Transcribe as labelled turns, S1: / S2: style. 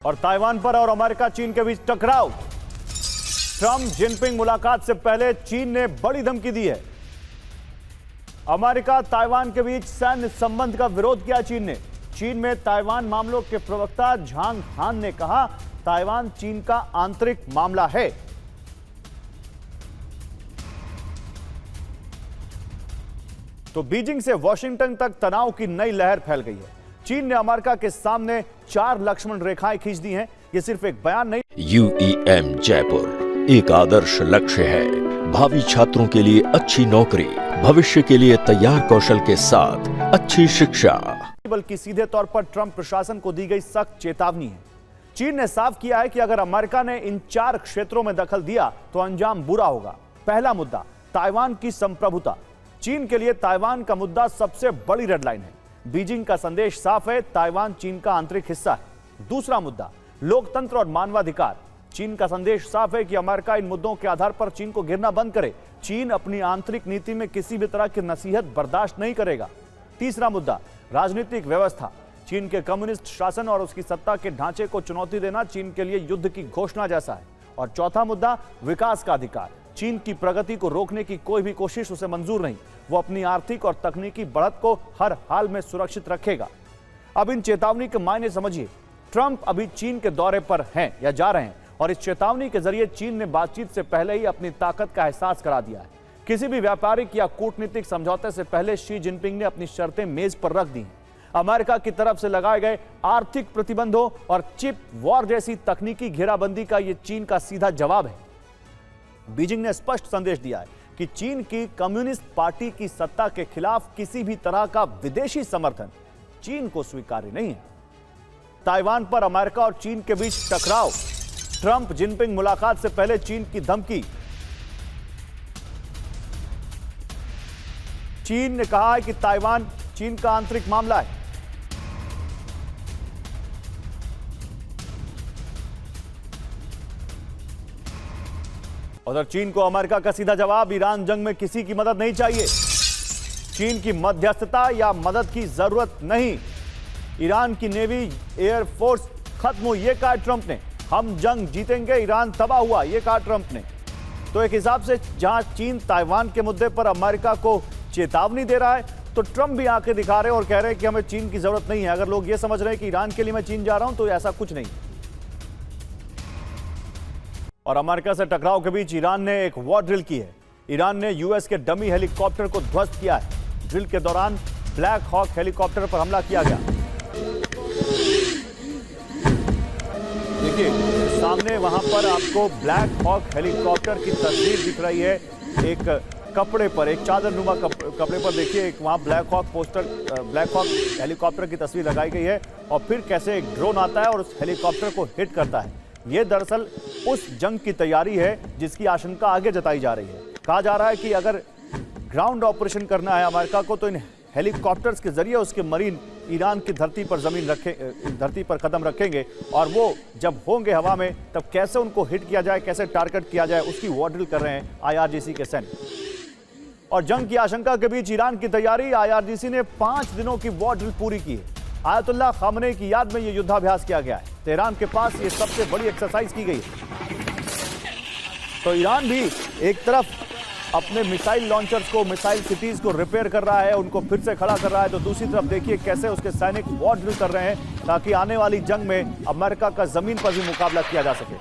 S1: और ताइवान पर और अमेरिका चीन के बीच टकराव। ट्रंप जिनपिंग मुलाकात से पहले चीन ने बड़ी धमकी दी है। अमेरिका ताइवान के बीच सैन्य संबंध का विरोध किया चीन ने। चीन में ताइवान मामलों के प्रवक्ता झांग हान ने कहा, ताइवान चीन का आंतरिक मामला है। तो बीजिंग से वॉशिंगटन तक तनाव की नई लहर फैल गई है। चीन ने अमेरिका के सामने 4 लक्ष्मण रेखाएं खींच दी हैं। ये सिर्फ एक बयान नहीं।
S2: UEM जयपुर एक आदर्श लक्ष्य है। भावी छात्रों के लिए अच्छी नौकरी, भविष्य के लिए तैयार कौशल के साथ अच्छी शिक्षा,
S1: बल्कि सीधे तौर पर ट्रंप प्रशासन को दी गई सख्त चेतावनी है। चीन ने साफ किया है कि अगर अमेरिका ने इन 4 क्षेत्रों में दखल दिया तो अंजाम बुरा होगा। पहला मुद्दा, ताइवान की संप्रभुता। चीन के लिए ताइवान का मुद्दा सबसे बड़ी रेड लाइन है। बीजिंग का संदेश साफ है, ताइवान चीन का आंतरिक हिस्सा है। दूसरा मुद्दा, लोकतंत्र और मानवाधिकार। चीन का संदेश साफ है कि अमेरिका इन मुद्दों के आधार पर चीन को घेरना बंद करे। चीन अपनी आंतरिक नीति में किसी भी तरह की नसीहत बर्दाश्त नहीं करेगा। तीसरा मुद्दा, राजनीतिक व्यवस्था। चीन के कम्युनिस्ट शासन और उसकी सत्ता के ढांचे को चुनौती देना चीन के लिए युद्ध की घोषणा जैसा है। और चौथा मुद्दा, विकास का अधिकार। चीन की प्रगति को रोकने की कोई भी कोशिश उसे मंजूर नहीं। वो अपनी आर्थिक और तकनीकी बढ़त को हर हाल में सुरक्षित रखेगा। अब इन चेतावनी के मायने समझिए। ट्रंप अभी चीन के दौरे पर हैं या जा रहे हैं, और इस चेतावनी के जरिए चीन ने बातचीत से पहले ही अपनी ताकत का एहसास करा दिया है। किसी भी व्यापारिक या कूटनीतिक समझौते से पहले शी जिनपिंग ने अपनी शर्तें मेज पर रख दी हैं। अमेरिका की तरफ से लगाए गए आर्थिक प्रतिबंधों और चिप वॉर जैसी तकनीकी घेराबंदी का यह चीन का सीधा जवाब है। बीजिंग ने स्पष्ट संदेश दिया है कि चीन की कम्युनिस्ट पार्टी की सत्ता के खिलाफ किसी भी तरह का विदेशी समर्थन चीन को स्वीकार्य नहीं है। ताइवान पर अमेरिका और चीन के बीच टकराव। ट्रंप जिनपिंग मुलाकात से पहले चीन की धमकी। चीन ने कहा है कि ताइवान चीन का आंतरिक मामला है। उधर चीन को अमेरिका का सीधा जवाब, ईरान जंग में किसी की मदद नहीं चाहिए। चीन की मध्यस्थता या मदद की जरूरत नहीं। ईरान की नेवी एयर फोर्स खत्म हुई, यह कहा ट्रंप ने। हम जंग जीतेंगे, ईरान तबाह हुआ, यह कहा ट्रंप ने। तो एक हिसाब से जहां चीन ताइवान के मुद्दे पर अमेरिका को चेतावनी दे रहा है, तो ट्रंप भी आंखें दिखा रहे हैं और कह रहे हैं कि हमें चीन की जरूरत नहीं है। अगर लोग ये समझ रहे हैं कि ईरान के लिए मैं चीन जा रहा हूं, तो ऐसा कुछ नहीं। और अमेरिका से टकराव के बीच ईरान ने एक वॉर ड्रिल की है। ईरान ने यूएस के डमी हेलीकॉप्टर को ध्वस्त किया है। ड्रिल के दौरान ब्लैक हॉक हेलीकॉप्टर पर हमला किया गया। देखिए सामने वहां पर आपको ब्लैक हॉक हेलीकॉप्टर की तस्वीर दिख रही है। एक कपड़े पर, एक चादर नुमा कपड़े पर देखिए एक वहां ब्लैक हॉक हेलीकॉप्टर की तस्वीर लगाई गई है। और फिर कैसे एक ड्रोन आता है और उस हेलीकॉप्टर को हिट करता है। यह दरअसल उस जंग की तैयारी है जिसकी आशंका आगे जताई जा रही है। कहा जा रहा है कि अगर ग्राउंड ऑपरेशन करना है अमेरिका को, तो इन हेलीकॉप्टर्स के जरिए उसके मरीन ईरान की धरती पर कदम रखेंगे, और वो जब होंगे हवा में तब कैसे उनको हिट किया जाए, कैसे टारगेट किया जाए, उसकी वॉर ड्रिल कर रहे हैं IRGC के सैनिक। और जंग की आशंका के बीच ईरान की तैयारी, IRGC ने 5 दिनों की वॉर ड्रिल पूरी की है। आयतुल्लाह खामनेई की याद में यह युद्धाभ्यास किया गया है। तेहरान के पास ये सबसे बड़ी एक्सरसाइज की गई है। तो ईरान भी एक तरफ अपने मिसाइल लॉन्चर्स को, मिसाइल सिटीज को रिपेयर कर रहा है, उनको फिर से खड़ा कर रहा है, तो दूसरी तरफ देखिए कैसे उसके सैनिक वॉर ड्रिल कर रहे हैं ताकि आने वाली जंग में अमेरिका का जमीन पर भी मुकाबला किया जा सके।